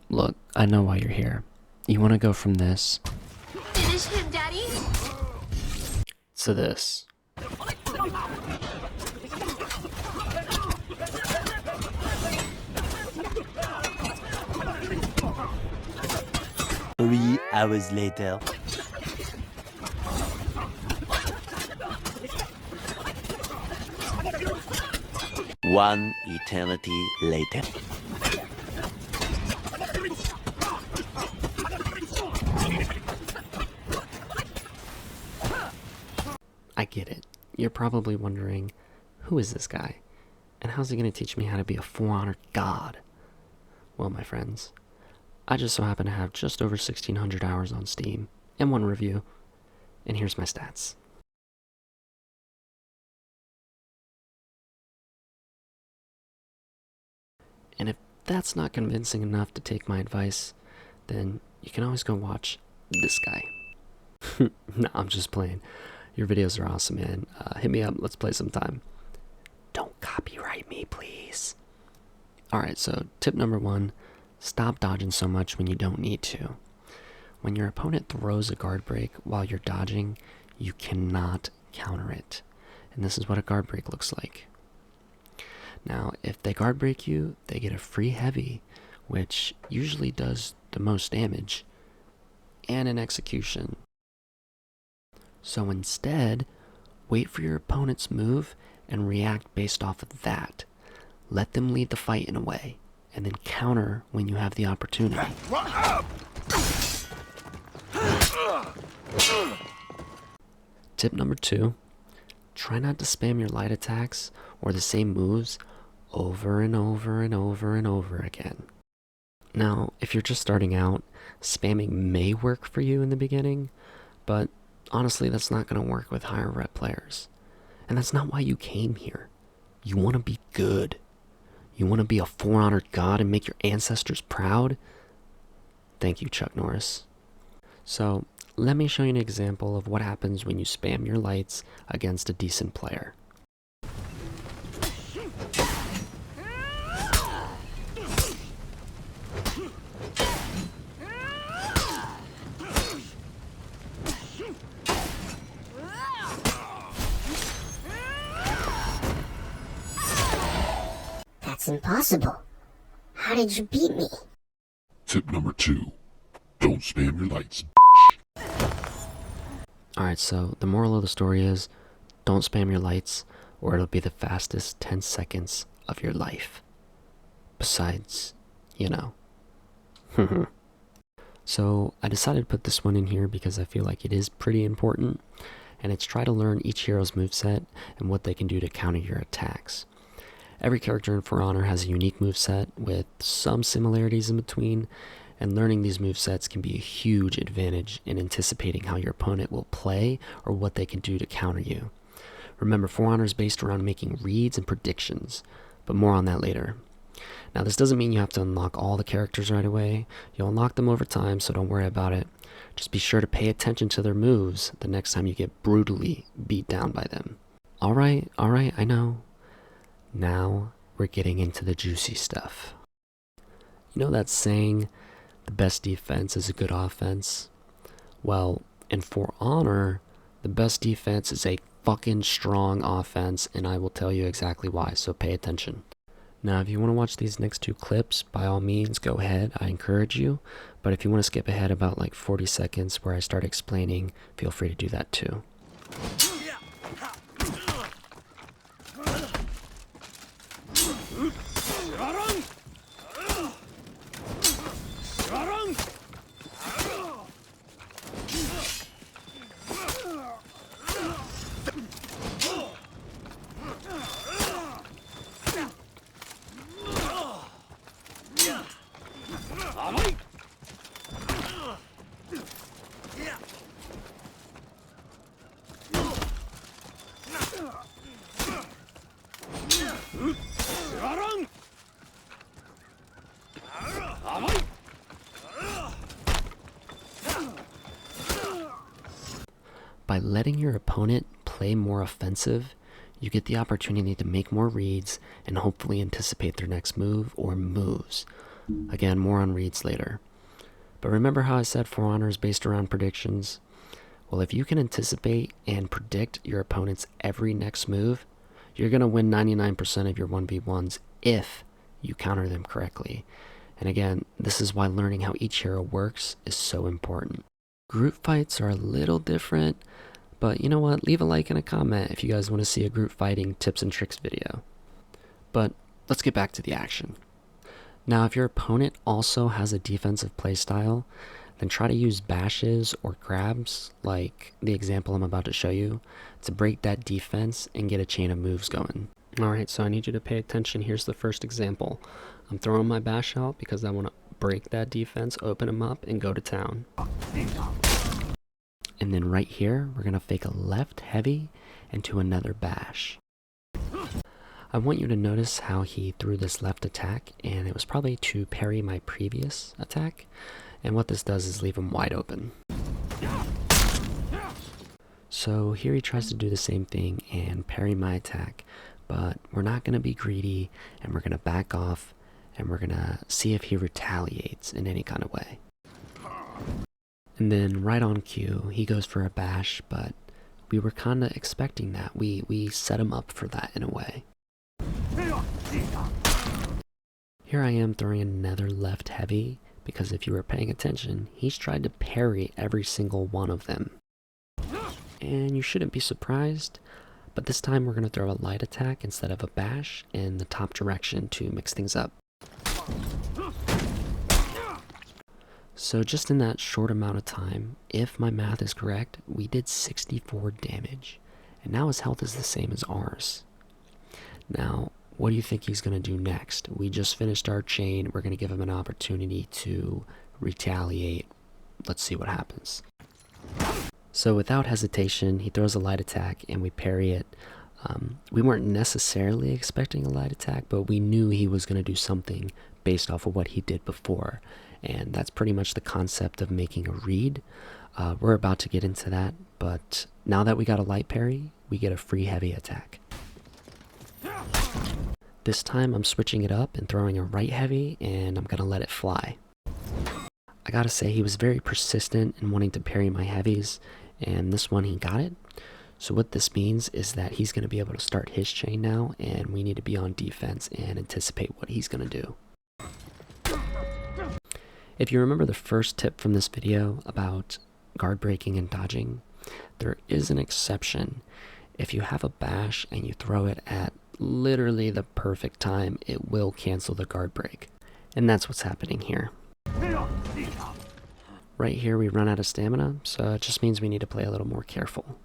Look, I know why you're here. You want to go from this Finish him, Daddy! to this. 3 hours later. One eternity later. I get it. You're probably wondering, who is this guy? And how's he going to teach me how to be a For Honor god? Well, my friends, I just so happen to have just over 1,600 hours on Steam and one review. And here's my stats. And if that's not convincing enough to take my advice, then you can always go watch this guy. Nah, I'm just playing. Your videos are awesome, man. Hit me up. Let's play sometime. Don't copyright me, please. Alright, so tip number 1, stop dodging so much when you don't need to. When your opponent throws a guard break while you're dodging, you cannot counter it. And this is what a guard break looks like. Now, if they guard break you, they get a free heavy, which usually does the most damage, and an execution. So instead, wait for your opponent's move and react based off of that. Let them lead the fight in a way, and then counter when you have the opportunity. Tip number 2, try not to spam your light attacks or the same moves over and over and over and over again. Now, if you're just starting out, spamming may work for you in the beginning, but honestly, that's not going to work with higher rep players. And that's not why you came here. You want to be good. You want to be a For Honor god and make your ancestors proud? Thank you, Chuck Norris. So, let me show you an example of what happens when you spam your lights against a decent player. That's impossible. How did you beat me? Tip number 2, don't spam your lights. Alright, so the moral of the story is, don't spam your lights, or it'll be the fastest 10 seconds of your life. Besides, you know. So I decided to put this one in here because I feel like it is pretty important, and it's try to learn each hero's moveset and what they can do to counter your attacks. Every character in For Honor has a unique moveset with some similarities in between, and learning these movesets can be a huge advantage in anticipating how your opponent will play or what they can do to counter you. Remember, For Honor is based around making reads and predictions, but more on that later. Now, this doesn't mean you have to unlock all the characters right away. You'll unlock them over time, so don't worry about it. Just be sure to pay attention to their moves the next time you get brutally beat down by them. Alright, I know. Now we're getting into the juicy stuff. You know that saying, the best defense is a good offense? Well, in For Honor, the best defense is a fucking strong offense, and I will tell you exactly why, so pay attention. Now, if you want to watch these next 2 clips, by all means, go ahead. I encourage you. But if you want to skip ahead about like 40 seconds where I start explaining, feel free to do that too. By letting your opponent play more offensive, you get the opportunity to make more reads and hopefully anticipate their next move or moves. Again, more on reads later. But remember how I said For Honor is based around predictions? Well, if you can anticipate and predict your opponent's every next move, you're going to win 99% of your 1v1s if you counter them correctly. And again, this is why learning how each hero works is so important. Group fights are a little different, but you know what? Leave a like and a comment if you guys want to see a group fighting tips and tricks video. But let's get back to the action. Now, if your opponent also has a defensive playstyle, then try to use bashes or grabs, like the example I'm about to show you, to break that defense and get a chain of moves going. Alright, so I need you to pay attention. Here's the first example. I'm throwing my bash out because I want to break that defense, open them up, and go to town. And then right here, we're going to fake a left heavy into another bash. I want you to notice how he threw this left attack, and it was probably to parry my previous attack. And what this does is leave him wide open. So here he tries to do the same thing and parry my attack, but we're not going to be greedy, and we're going to back off, and we're going to see if he retaliates in any kind of way. And then right on cue, he goes for a bash, but we were kind of expecting that. We set him up for that in a way. Here I am throwing another left heavy, because if you were paying attention, he's tried to parry every single one of them. And you shouldn't be surprised, but this time we're going to throw a light attack instead of a bash in the top direction to mix things up. So just in that short amount of time, if my math is correct, we did 64 damage, and now his health is the same as ours. Now, what do you think he's going to do next? We just finished our chain. We're going to give him an opportunity to retaliate. Let's see what happens. So without hesitation, he throws a light attack and we parry it. We weren't necessarily expecting a light attack, but we knew he was going to do something based off of what he did before. And that's pretty much the concept of making a read. We're about to get into that, but now that we got a light parry, we get a free heavy attack. This time I'm switching it up and throwing a right heavy, and I'm gonna let it fly. I gotta say, he was very persistent in wanting to parry my heavies, and this one he got it. So what this means is that he's gonna be able to start his chain now, and we need to be on defense and anticipate what he's gonna do. If you remember the first tip from this video about guard breaking and dodging, there is an exception. If you have a bash and you throw it at literally the perfect time, it will cancel the guard break. And that's what's happening here. Right here we run out of stamina, so it just means we need to play a little more careful.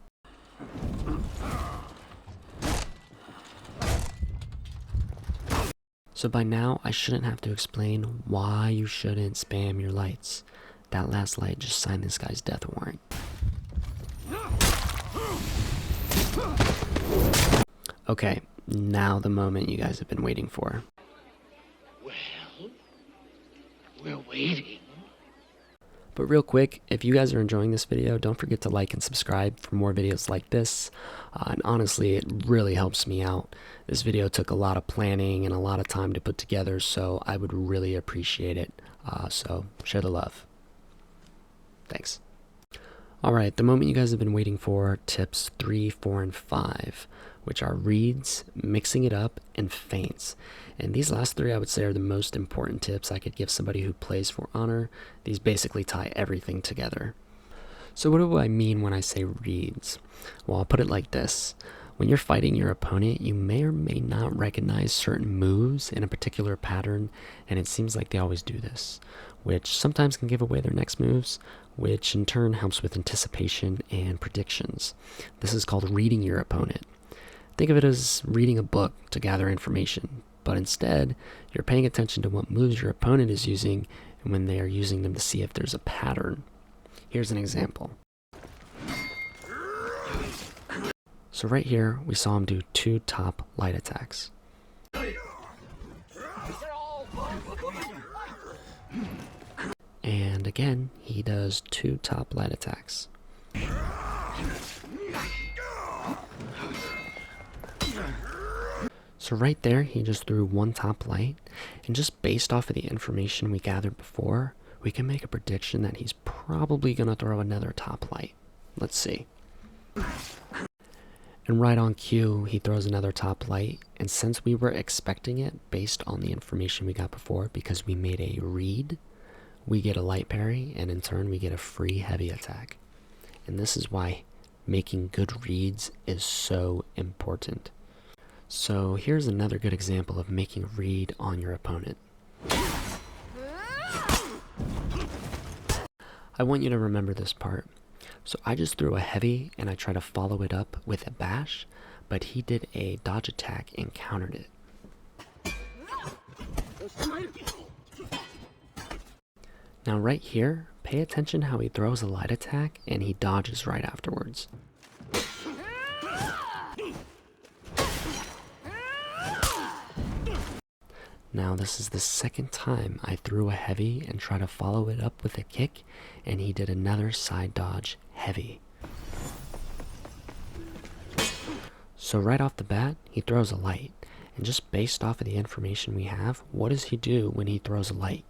So by now I shouldn't have to explain why you shouldn't spam your lights. That last light just signed this guy's death warrant. Okay, now the moment you guys have been waiting for. Well, we're waiting. But real quick, if you guys are enjoying this video, don't forget to like and subscribe for more videos like this. And honestly, it really helps me out. This video took a lot of planning and a lot of time to put together, so I would really appreciate it. So share the love. Thanks. Alright, the moment you guys have been waiting for, tips 3, 4, and 5, which are reads, mixing it up, and feints. And these last three I would say are the most important tips I could give somebody who plays For Honor. These basically tie everything together. So what do I mean when I say reads? Well, I'll put it like this. When you're fighting your opponent, you may or may not recognize certain moves in a particular pattern, and it seems like they always do this, which sometimes can give away their next moves, which in turn helps with anticipation and predictions. This is called reading your opponent. Think of it as reading a book to gather information, but instead, you're paying attention to what moves your opponent is using and when they are using them to see if there's a pattern. Here's an example. So right here, we saw him do 2 top light attacks. And again, he does 2 top light attacks. So right there, he just threw one top light, and just based off of the information we gathered before, we can make a prediction that he's probably going to throw another top light. Let's see. And right on cue, he throws another top light, and since we were expecting it based on the information we got before, because we made a read, we get a light parry, and in turn we get a free heavy attack. And this is why making good reads is so important. So here's another good example of making a read on your opponent. I want you to remember this part. So I just threw a heavy and I tried to follow it up with a bash, but he did a dodge attack and countered it. Now right here, pay attention how he throws a light attack and he dodges right afterwards. Now this is the second time I threw a heavy and tried to follow it up with a kick, and he did another side dodge heavy. So right off the bat, he throws a light, and just based off of the information we have, what does he do when he throws a light?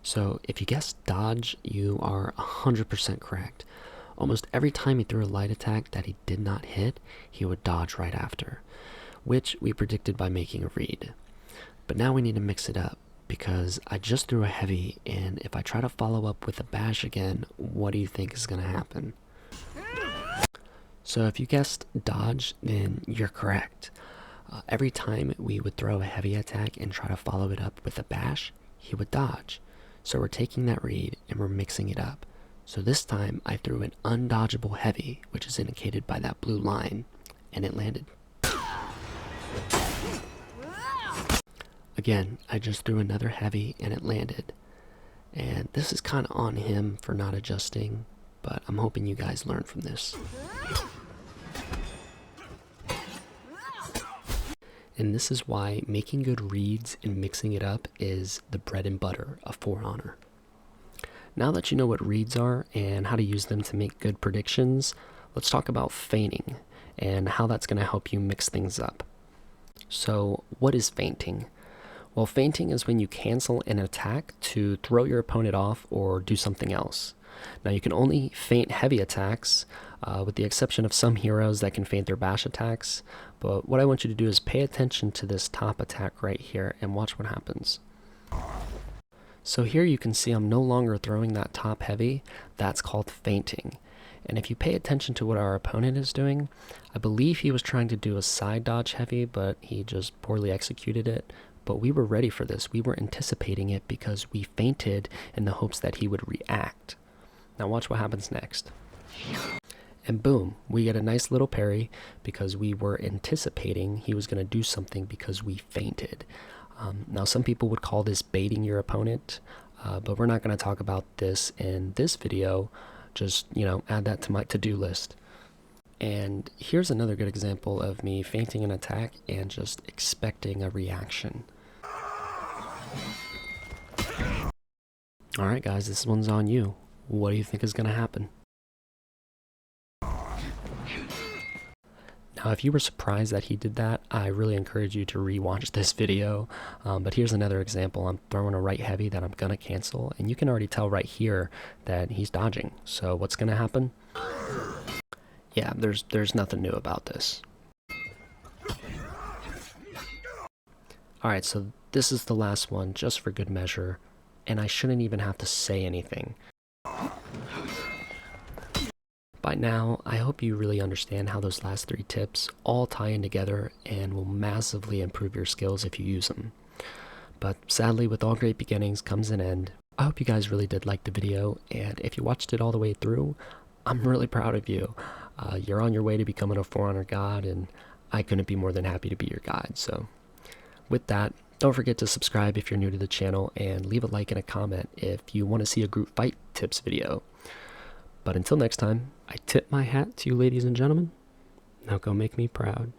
So if you guessed dodge, you are 100% correct. Almost every time he threw a light attack that he did not hit, he would dodge right after, which we predicted by making a read. But now we need to mix it up, because I just threw a heavy, and if I try to follow up with a bash again, what do you think is going to happen? So if you guessed dodge, then you're correct. Every time we would throw a heavy attack and try to follow it up with a bash, he would dodge. So we're taking that read and we're mixing it up. So this time I threw an undodgeable heavy, which is indicated by that blue line, and it landed. Again, I just threw another heavy and it landed. And this is kind of on him for not adjusting, but I'm hoping you guys learn from this. And this is why making good reads and mixing it up is the bread and butter of For Honor. Now that you know what reads are and how to use them to make good predictions, let's talk about feigning and how that's going to help you mix things up. So what is feinting? Well, feinting is when you cancel an attack to throw your opponent off or do something else. Now you can only feint heavy attacks, with the exception of some heroes that can feint their bash attacks, but what I want you to do is pay attention to this top attack right here and watch what happens. So here you can see I'm no longer throwing that top heavy. That's called feinting. And if you pay attention to what our opponent is doing, I believe he was trying to do a side dodge heavy, but he just poorly executed it. But we were ready for this. We were anticipating it because we feinted in the hopes that he would react. Now watch what happens next. And boom, we get a nice little parry because we were anticipating he was going to do something because we feinted. Now some people would call this baiting your opponent, but we're not going to talk about this in this video. Just, add that to my to-do list. And here's another good example of me feinting an attack and just expecting a reaction. Alright guys, this one's on you. What do you think is going to happen? Now, if you were surprised that he did that, I really encourage you to rewatch this video. But here's another example. I'm throwing a right heavy that I'm going to cancel, and you can already tell right here that he's dodging. So what's going to happen? Yeah, there's nothing new about this. Alright, so this is the last one, just for good measure, and I shouldn't even have to say anything. By now, I hope you really understand how those last 3 tips all tie in together and will massively improve your skills if you use them. But sadly, with all great beginnings comes an end. I hope you guys really did like the video, and if you watched it all the way through, I'm really proud of you. You're on your way to becoming a For Honor god, and I couldn't be more than happy to be your guide. So with that, don't forget to subscribe if you're new to the channel, and leave a like and a comment if you want to see a group fight tips video. But until next time, I tip my hat to you ladies and gentlemen. Now go make me proud.